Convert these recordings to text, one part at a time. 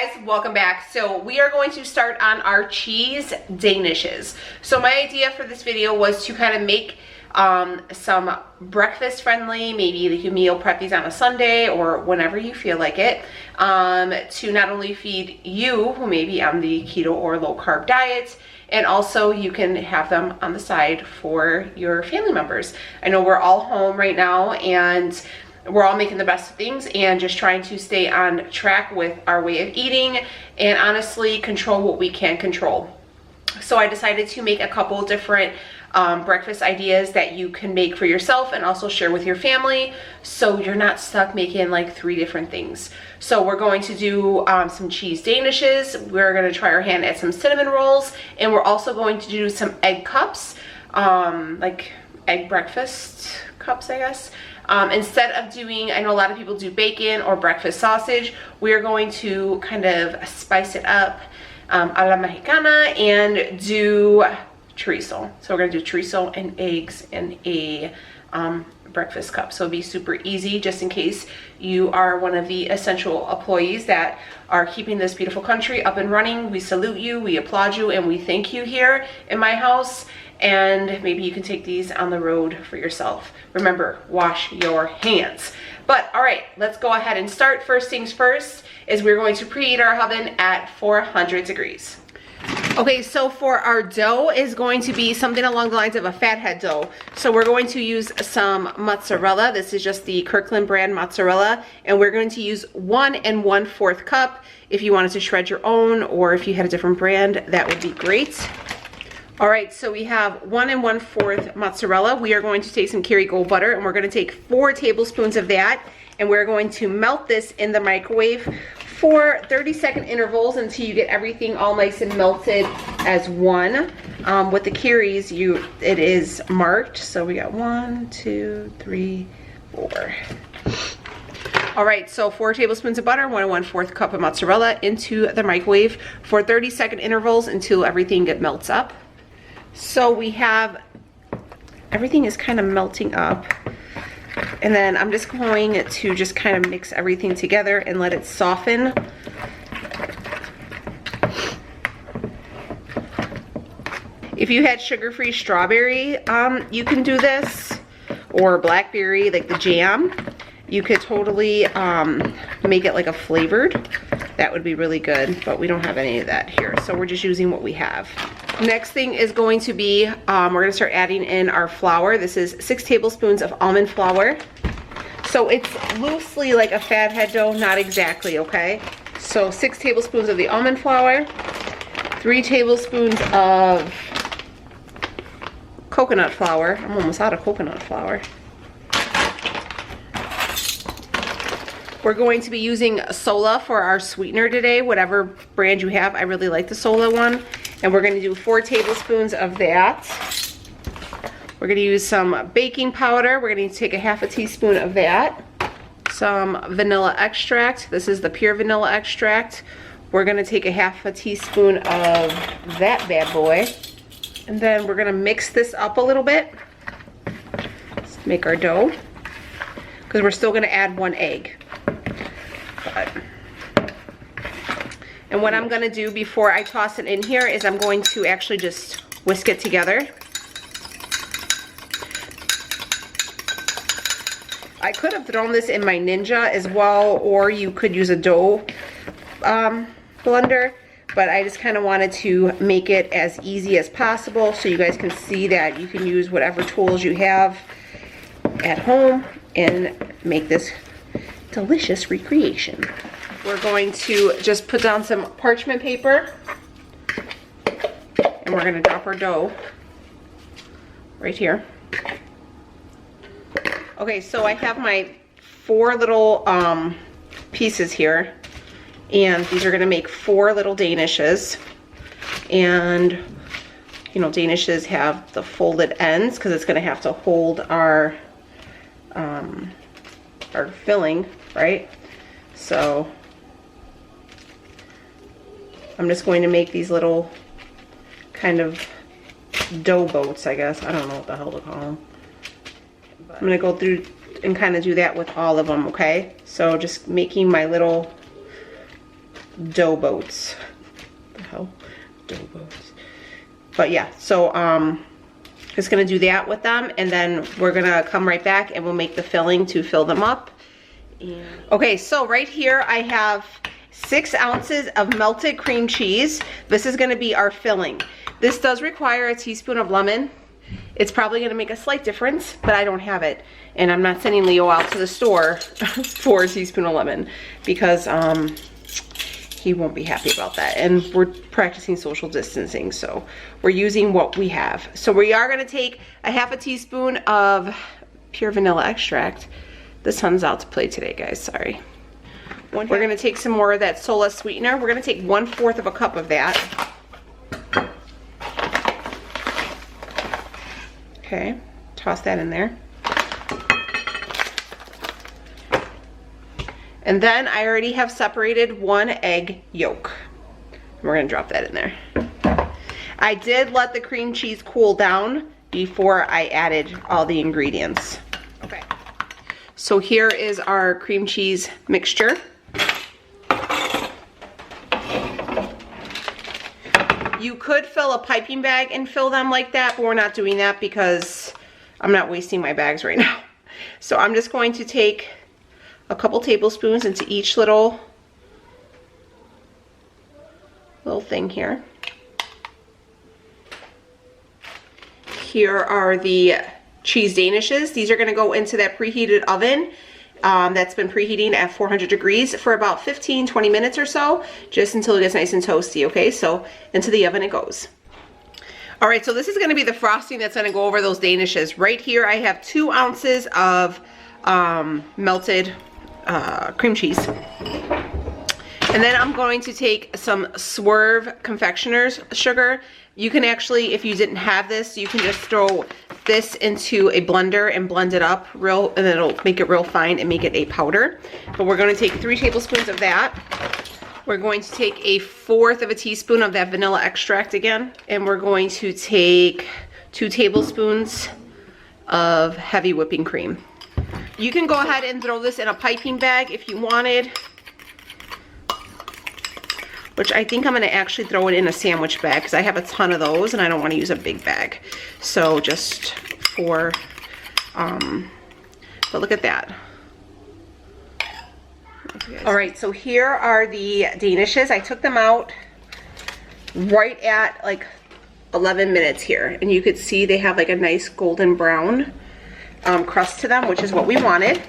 guys, welcome back. So we are going to start on our cheese Danishes. So my idea for this video was to kind of make some breakfast friendly, maybe you can meal prep these on a Sunday or whenever you feel like it, to not only feed you who may be on the keto or low carb diet, and also you can have them on the side for your family members. I know we're all home right now and we're all making the best of things and just trying to stay on track with our way of eating and honestly control what we can control. So I decided to make a couple different breakfast ideas that you can make for yourself and also share with your family, so you're not stuck making like 3 different things. So we're going to do some cheese Danishes, we're going to try our hand at some cinnamon rolls, and we're also going to do some egg cups, like egg breakfast cups, I guess. Instead of doing, I know a lot of people do bacon or breakfast sausage, we are going to kind of spice it up a la mexicana and do chorizo. So we're going to do chorizo and eggs in a breakfast cup. So it'll be super easy, just in case you are one of the essential employees that are keeping this beautiful country up and running. We salute you, we applaud you, and we thank you here in my house. And maybe you can take these on the road for yourself. Remember, wash your hands. But all right, let's go ahead and start. First things first is we're going to preheat our oven at 400 degrees. Okay, so for our dough is going to be something along the lines of a fathead dough. So we're going to use some mozzarella. This is just the Kirkland brand mozzarella, and we're going to use 1 1/4 cup. If you wanted to shred your own, or if you had a different brand, that would be great. All right, so we have 1 1/4 mozzarella. We are going to take some Kerrygold butter, and we're going to take 4 tablespoons of that, and we're going to melt this in the microwave for 30-second intervals until you get everything all nice and melted as one. With the Kerry's, it is marked. So we got 1, 2, 3, 4. All right, so 4 tablespoons of butter, 1 1/4 cup of mozzarella into the microwave for 30-second intervals until everything melts up. So we have, everything is kind of melting up. And then I'm just going to just kind of mix everything together and let it soften. If you had sugar-free strawberry, you can do this, or blackberry, like the jam. You could totally make it like a flavored. That would be really good, but we don't have any of that here, so we're just using what we have. Next thing is going to be, we're going to start adding in our flour. This is 6 tablespoons of almond flour. So it's loosely like a fathead dough, not exactly, okay? So 6 tablespoons of the almond flour, 3 tablespoons of coconut flour. I'm almost out of coconut flour. We're going to be using Sola for our sweetener today, whatever brand you have. I really like the Sola one. And we're going to do 4 tablespoons of that. We're going to use some baking powder. We're going to take a 1/2 teaspoon of that. Some vanilla extract. This is the pure vanilla extract. We're going to take a 1/2 teaspoon of that bad boy. And then we're going to mix this up a little bit. Let's make our dough. Because we're still going to add 1 egg. And what I'm going to do before I toss it in here is I'm going to actually just whisk it together. I could have thrown this in my Ninja as well, or you could use a dough blender, but I just kind of wanted to make it as easy as possible so you guys can see that you can use whatever tools you have at home and make this delicious recreation. We're going to just put down some parchment paper, and we're going to drop our dough right here. Okay, so I have my 4 little pieces here, and these are going to make 4 little Danishes. And you know, Danishes have the folded ends because it's going to have to hold our filling, right? So I'm just going to make these little kind of dough boats, I guess. I don't know what the hell to call them. But I'm going to go through and kind of do that with all of them, okay? So just making my little dough boats. What the hell? Dough boats. But yeah, so just gonna do that with them, and then we're gonna come right back and we'll make the filling to fill them up. Okay, so right here I have 6 ounces of melted cream cheese. This is gonna be our filling. This does require a teaspoon of lemon. It's probably gonna make a slight difference, but I don't have it. And I'm not sending Leo out to the store for a teaspoon of lemon because he won't be happy about that. And we're practicing social distancing, so we're using what we have. So we are gonna take a half a teaspoon of pure vanilla extract. The sun's out to play today, guys, sorry. We're gonna take some more of that Sola sweetener. We're gonna take 1/4 of a cup of that. Okay, toss that in there. And then I already have separated 1 egg yolk. We're gonna drop that in there. I did let the cream cheese cool down before I added all the ingredients. Okay. So here is our cream cheese mixture. You could fill a piping bag and fill them like that, but we're not doing that because I'm not wasting my bags right now. So I'm just going to take a couple tablespoons into each little thing here. Here are the cheese Danishes. These are gonna go into that preheated oven that's been preheating at 400 degrees for about 15-20 minutes or so, just until it gets nice and toasty, okay? So into the oven it goes. All right, so this is gonna be the frosting that's gonna go over those Danishes. Right here I have 2 ounces of melted cream cheese. And then I'm going to take some Swerve confectioner's sugar. You can actually, if you didn't have this, you can just throw this into a blender and blend it up and it'll make it real fine and make it a powder. But we're going to take 3 tablespoons of that. We're going to take 1/4 of a teaspoon of that vanilla extract again. And we're going to take 2 tablespoons of heavy whipping cream. You can go ahead and throw this in a piping bag if you wanted, which I think I'm gonna actually throw it in a sandwich bag because I have a ton of those and I don't wanna use a big bag. So just for, but look at that. All right, so here are the Danishes. I took them out right at like 11 minutes here. And you could see they have like a nice golden brown crust to them, which is what we wanted.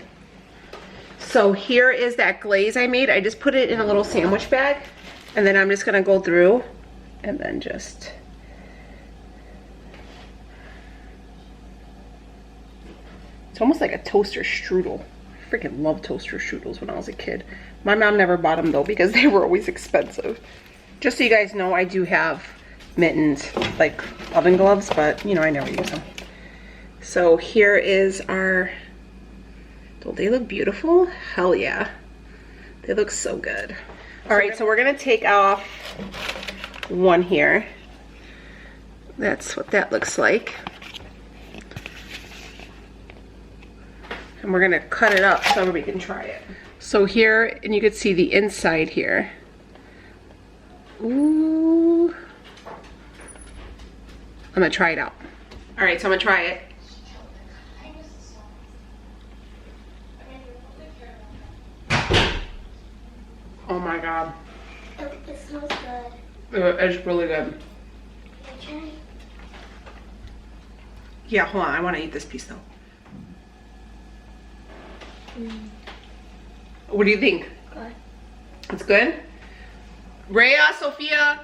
So here is that glaze I made. I just put it in a little sandwich bag. And then I'm just gonna go through and then just, it's almost like a toaster strudel. I freaking loved toaster strudels when I was a kid. My mom never bought them though because they were always expensive. Just so you guys know, I do have mittens, like oven gloves, but you know, I never use them. So here is our, don't they look beautiful? Hell yeah. They look so good. All right, so we're gonna take off one here. That's what that looks like. And we're gonna cut it up so everybody can try it. So here, and you can see the inside here. Ooh. I'm gonna try it out. All right, so I'm gonna try it. Oh my God. It smells good. It's really good. Okay. Yeah, hold on. I want to eat this piece though. What do you think? Good. It's good? Rhea, Sophia,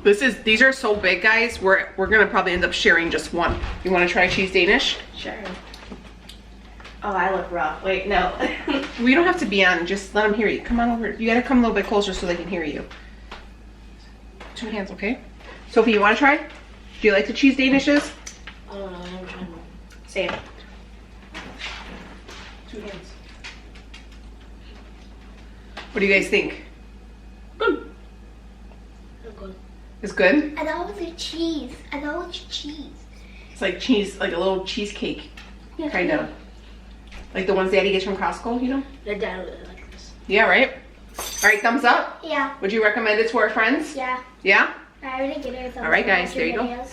these are so big, guys. We're gonna probably end up sharing just one. You want to try cheese Danish? Sure. Oh, I look rough. Wait, no. We don't have to be on. Just let them hear you. Come on over. You gotta come a little bit closer so they can hear you. 2 hands, okay? Sophie, you want to try? Do you like the cheese Danishes? I don't know. I'm trying to. Same. 2 hands. What do you guys think? Good. Good. It's good? I thought it was a cheese. I thought it was cheese. It's like cheese, like a little cheesecake, Yeah, kind of. Like the ones Daddy gets from Costco, you know? The dad really like this. Yeah, right? All right, thumbs up? Yeah. Would you recommend it to our friends? Yeah. Yeah? I already get it. All right, guys, there you go.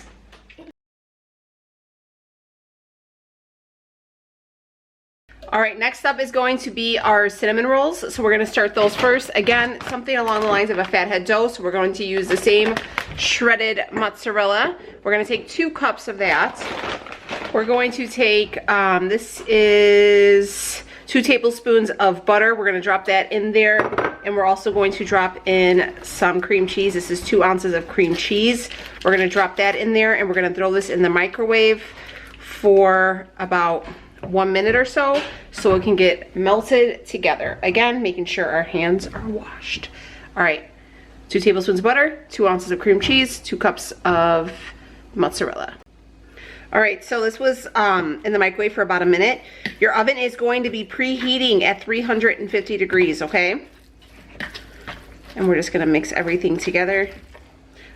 All right, next up is going to be our cinnamon rolls. So we're gonna start those first. Again, something along the lines of a fathead dough. So we're going to use the same shredded mozzarella. We're gonna take 2 cups of that. We're going to take, this is 2 tablespoons of butter. We're gonna drop that in there. And we're also going to drop in some cream cheese. This is 2 ounces of cream cheese. We're gonna drop that in there and we're gonna throw this in the microwave for about 1 minute or so it can get melted together. Again, making sure our hands are washed. All right, 2 tablespoons of butter, 2 ounces of cream cheese, 2 cups of mozzarella. All right, so this was in the microwave for about a minute. Your oven is going to be preheating at 350 degrees, okay? And we're just gonna mix everything together.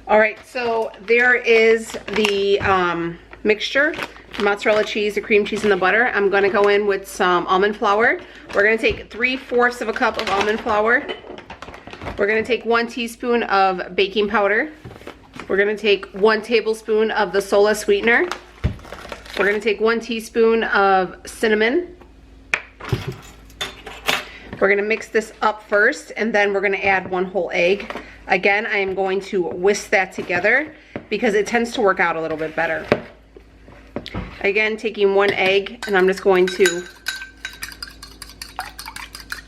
All right, so there is the mixture. Mozzarella cheese, the cream cheese, and the butter. I'm gonna go in with some almond flour. We're gonna take 3/4 of a cup of almond flour. We're gonna take 1 teaspoon of baking powder. We're gonna take 1 tablespoon of the sola sweetener. We're gonna take 1 teaspoon of cinnamon. We're gonna mix this up first, and then we're gonna add 1 whole egg. Again, I am going to whisk that together because it tends to work out a little bit better. Again, taking 1 egg, and I'm just going to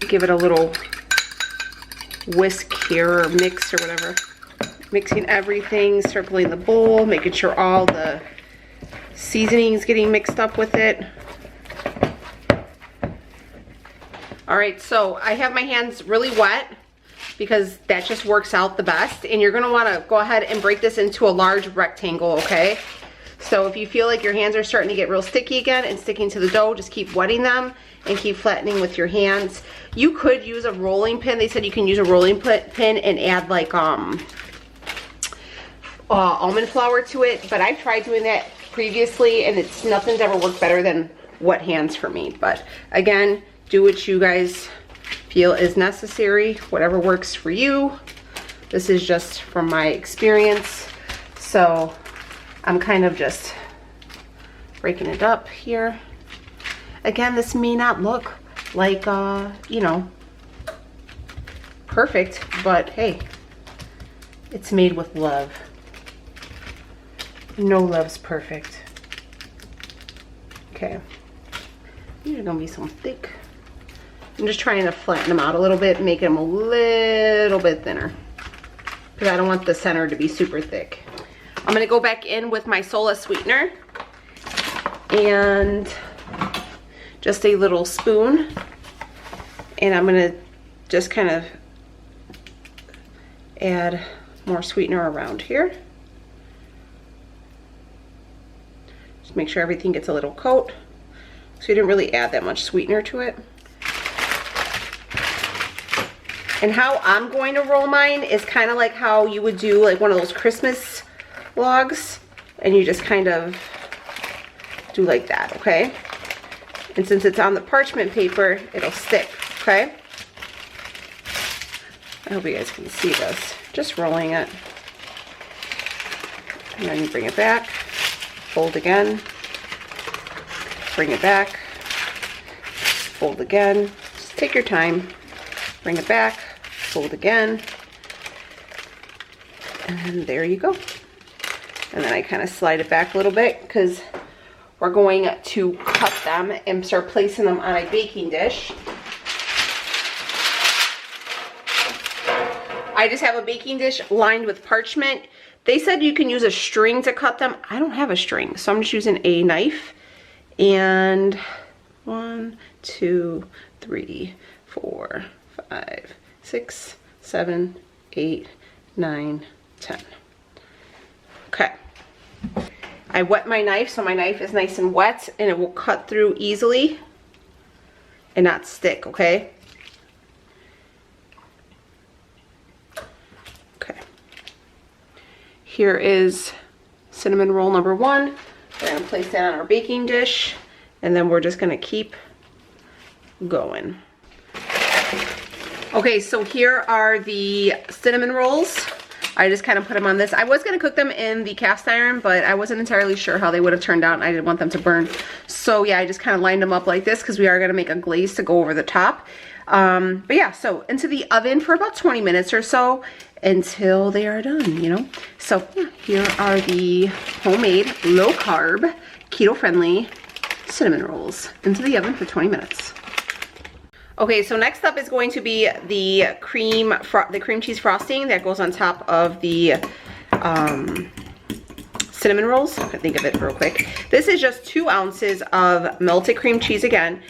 give it a little whisk here, or mix, or whatever. Mixing everything, circling the bowl, making sure all the seasonings getting mixed up with it. All right, so I have my hands really wet because that just works out the best. And you're gonna wanna go ahead and break this into a large rectangle, okay? So if you feel like your hands are starting to get real sticky again and sticking to the dough, just keep wetting them and keep flattening with your hands. You could use a rolling pin. They said you can use a rolling pin and add like almond flour to it, but I've tried doing that previously and nothing's ever worked better than wet hands for me. But again, do what you guys feel is necessary, whatever works for you. This is just from my experience. So I'm kind of just breaking it up here. Again, this may not look like, you know, perfect, but hey, it's made with love. No love's perfect. Okay, these are gonna be some thick. I'm just trying to flatten them out a little bit, make them a little bit thinner because I don't want the center to be super thick. I'm gonna go back in with my sola sweetener and just a little spoon, and I'm gonna just kind of add more sweetener around here. Just make sure everything gets a little coat. So you didn't really add that much sweetener to it. And how I'm going to roll mine is kind of like how you would do like one of those Christmas logs, and you just kind of do like that, okay? And since it's on the parchment paper, it'll stick, okay? I hope you guys can see this. Just rolling it. And then you bring it back, fold again, bring it back, fold again. Just take your time, bring it back, fold again, and there you go. And then I kind of slide it back a little bit because we're going to cut them and start placing them on a baking dish. I just have a baking dish lined with parchment. They said you can use a string to cut them. I don't have a string, so I'm just using a knife. And 1, 2, 3, 4, 5, 6, 7, 8, 9, 10. Okay. I wet my knife, so my knife is nice and wet, and it will cut through easily and not stick, okay? Okay. Here is cinnamon roll number 1. We're gonna place that on our baking dish, and then we're just gonna keep going. Okay, so here are the cinnamon rolls. I just kind of put them on this. I was gonna cook them in the cast iron, but I wasn't entirely sure how they would have turned out and I didn't want them to burn. So yeah, I just kind of lined them up like this because we are gonna make a glaze to go over the top. But yeah, so into the oven for about 20 minutes or so until they are done, you know? So yeah, here are the homemade, low carb, keto friendly cinnamon rolls into the oven for 20 minutes. Okay, so next up is going to be the cream cheese frosting that goes on top of the cinnamon rolls. I can think of it real quick. This is just 2 ounces of melted cream cheese again.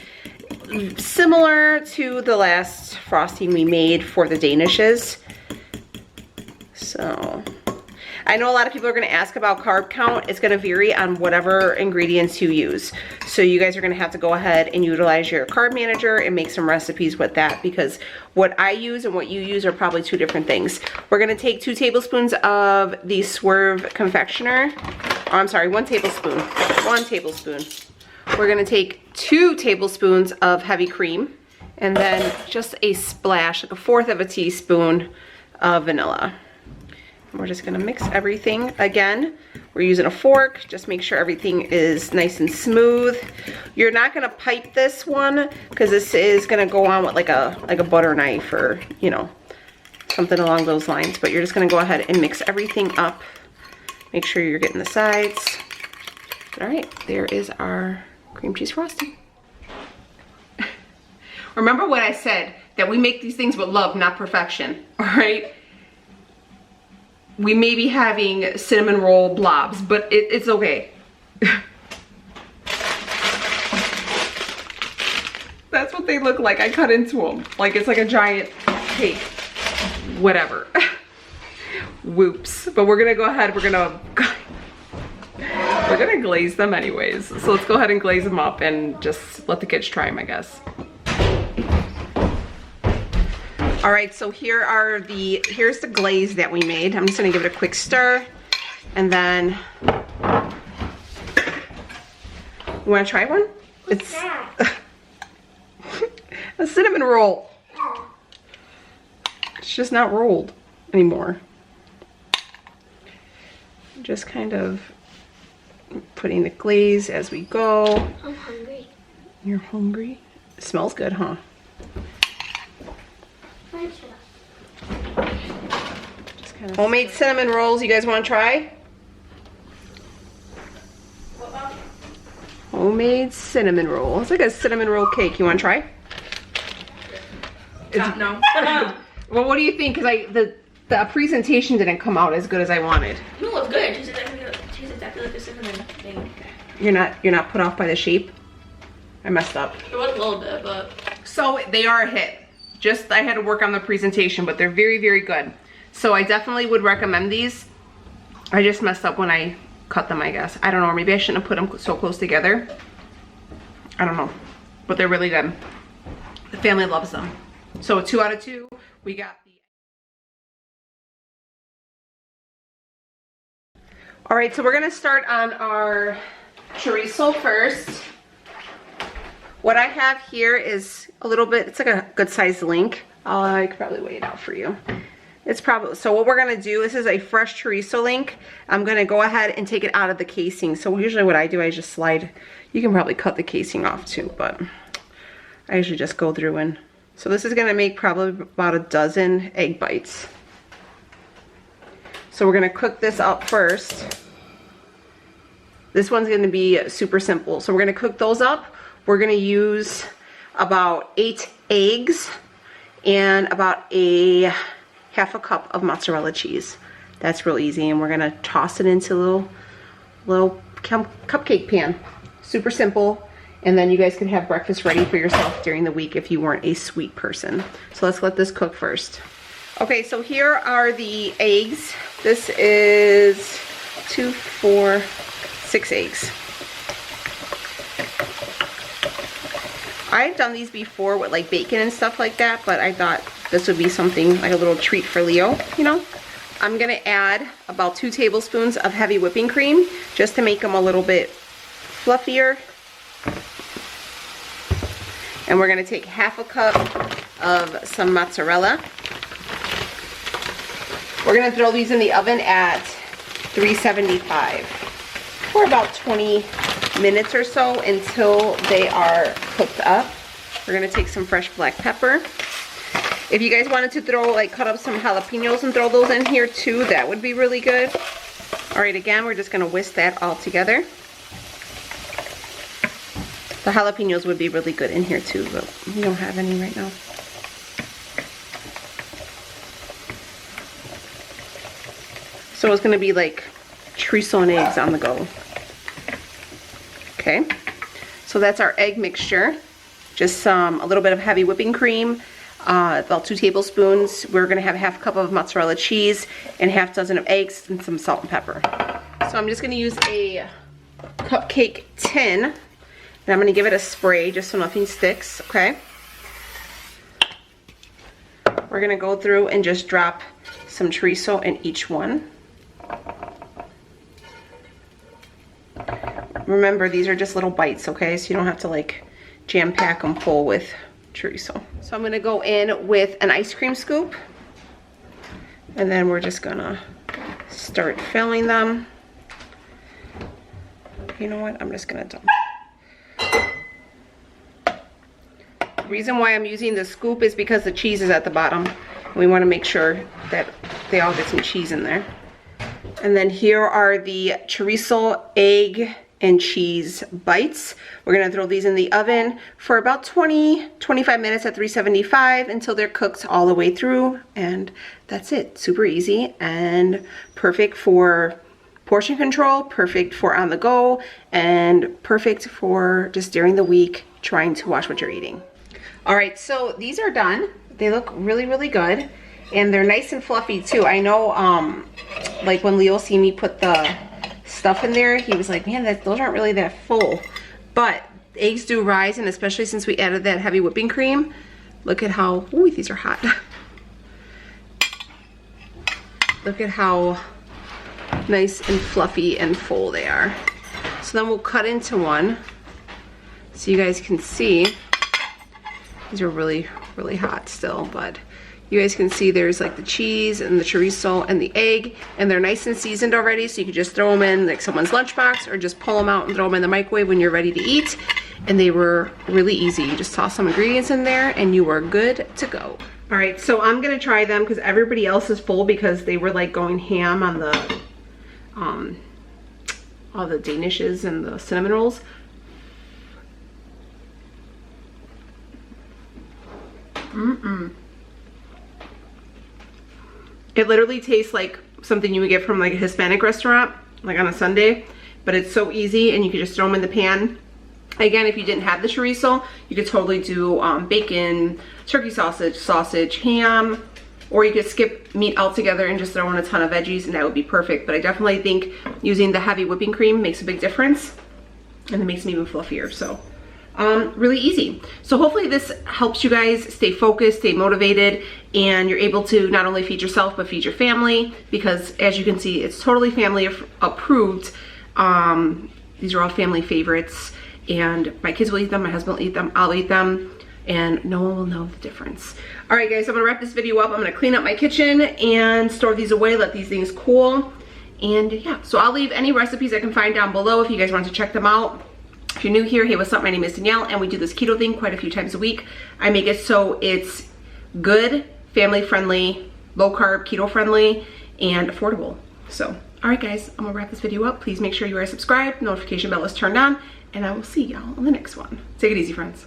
Similar to the last frosting we made for the Danishes. So, I know a lot of people are going to ask about carb count. It's going to vary on whatever ingredients you use. So you guys are going to have to go ahead and utilize your carb manager and make some recipes with that, because what I use and what you use are probably 2 different things. We're going to take 2 tablespoons of the Swerve confectioner. Oh, I'm sorry, 1 tablespoon. 1 tablespoon. We're going to take 2 tablespoons of heavy cream and then just a splash, like a 1/4 of a teaspoon of vanilla. We're just gonna mix everything. Again, we're using a fork. Just make sure everything is nice and smooth. You're not gonna pipe this one because this is gonna go on with like a butter knife or, you know, something along those lines. But you're just gonna go ahead and mix everything up. Make sure you're getting the sides. All right, there is our cream cheese frosting. Remember what I said, that we make these things with love, not perfection, all right? We may be having cinnamon roll blobs, but it's okay. That's what they look like. I cut into them. Like it's like a giant cake. Whatever. Whoops. But we're gonna go ahead, we're gonna glaze them anyways. So let's go ahead and glaze them up and just let the kids try them, I guess. All right, so here's the glaze that we made. I'm just gonna give it a quick stir, and then, you wanna try one? What's that? A cinnamon roll. It's just not rolled anymore. Just kind of putting the glaze as we go. I'm hungry. You're hungry? It smells good, huh? Homemade cinnamon rolls. You guys want to try? Homemade cinnamon roll. It's like a cinnamon roll cake. You want to try? No. Well, what do you think? Because the presentation didn't come out as good as I wanted. No, it looks good. It tastes exactly like the cinnamon thing. You're not put off by the shape? I messed up. It was a little bit, but. So they are a hit. Just I had to work on the presentation, but they're very, very good. So I definitely would recommend these. I just messed up when I cut them, I guess. I don't know, or maybe I shouldn't have put them so close together. I don't know, but they're really good. The family loves them. So 2 out of 2, we got the... All right, so we're gonna start on our chorizo first. What I have here is a little bit, it's like a good sized link. I could probably weigh it out for you. It's probably, so what we're gonna do, this is a fresh chorizo link. I'm gonna go ahead and take it out of the casing. So usually what I do, I just slide, you can probably cut the casing off too, but I usually just go through and, so this is gonna make probably about a dozen egg bites. So we're gonna cook this up first. This one's gonna be super simple. So we're gonna cook those up. We're gonna use about 8 eggs and about a half a cup of mozzarella cheese. That's real easy, and we're gonna toss it into a little cupcake pan. Super simple, and then you guys can have breakfast ready for yourself during the week if you weren't a sweet person. So let's let this cook first. Okay, so here are the eggs. This is 2, 4, 6 eggs. I've done these before with like bacon and stuff like that, but I thought this would be something like a little treat for Leo, you know? I'm gonna add about 2 tablespoons of heavy whipping cream just to make them a little bit fluffier. And we're gonna take half a cup of some mozzarella. We're gonna throw these in the oven at 375 for about 20 minutes or so until they are cooked up. We're gonna take some fresh black pepper. If you guys wanted to throw, like, cut up some jalapenos and throw those in here too, that would be really good. All right, again, we're just gonna whisk that all together. The jalapenos would be really good in here too, but we don't have any right now. So it's gonna be like chorizo and eggs on the go. Okay, so that's our egg mixture. Just a little bit of heavy whipping cream, about 2 tablespoons. We're gonna have half a cup of mozzarella cheese and half dozen of eggs and some salt and pepper. So I'm just gonna use a cupcake tin and I'm gonna give it a spray just so nothing sticks, okay? We're gonna go through and just drop some chorizo in each one. Remember, these are just little bites, okay? So you don't have to like jam pack them full with chorizo. So I'm gonna go in with an ice cream scoop and then we're just gonna start filling them. You know what? I'm just gonna dump. The reason why I'm using the scoop is because the cheese is at the bottom. We wanna make sure that they all get some cheese in there. And then here are the chorizo, egg, and cheese bites. We're gonna throw these in the oven for about 20-25 minutes at 375 until they're cooked all the way through, and that's it. Super easy and perfect for portion control, perfect for on the go, and perfect for just during the week trying to watch what you're eating. All right, so these are done. They look really, really good, and they're nice and fluffy too. I know, like when Leo see me put the stuff in there, he was like, man, those aren't really that full. But eggs do rise, and especially since we added that heavy whipping cream, look at how, ooh, these are hot. Look at how nice and fluffy and full they are. So then we'll cut into one so you guys can see. These are really, really hot still, but you guys can see there's like the cheese and the chorizo and the egg, and they're nice and seasoned already, so you can just throw them in like someone's lunchbox or just pull them out and throw them in the microwave when you're ready to eat. And they were really easy. You just toss some ingredients in there and you are good to go. All right, so I'm gonna try them because everybody else is full because they were like going ham on the all the Danishes and the cinnamon rolls. It literally tastes like something you would get from like a Hispanic restaurant, like on a Sunday, but it's so easy and you can just throw them in the pan. Again, if you didn't have the chorizo, you could totally do bacon, turkey sausage, ham, or you could skip meat altogether and just throw in a ton of veggies and that would be perfect. But I definitely think using the heavy whipping cream makes a big difference and it makes them even fluffier. So really easy. So hopefully this helps you guys stay focused, stay motivated, and you're able to not only feed yourself but feed your family, because as you can see, it's totally family approved. These are all family favorites, and my kids will eat them, my husband will eat them, I'll eat them, and no one will know the difference. All right guys, I'm gonna wrap this video up. I'm gonna clean up my kitchen and store these away, let these things cool. And yeah, so I'll leave any recipes I can find down below if you guys want to check them out. If you're new here, hey, what's up? My name is Danielle, and we do this keto thing quite a few times a week. I make it so it's good, family friendly, low carb, keto friendly, and affordable. So, all right guys, I'm gonna wrap this video up. Please make sure you are subscribed, notification bell is turned on, and I will see y'all on the next one. Take it easy, friends.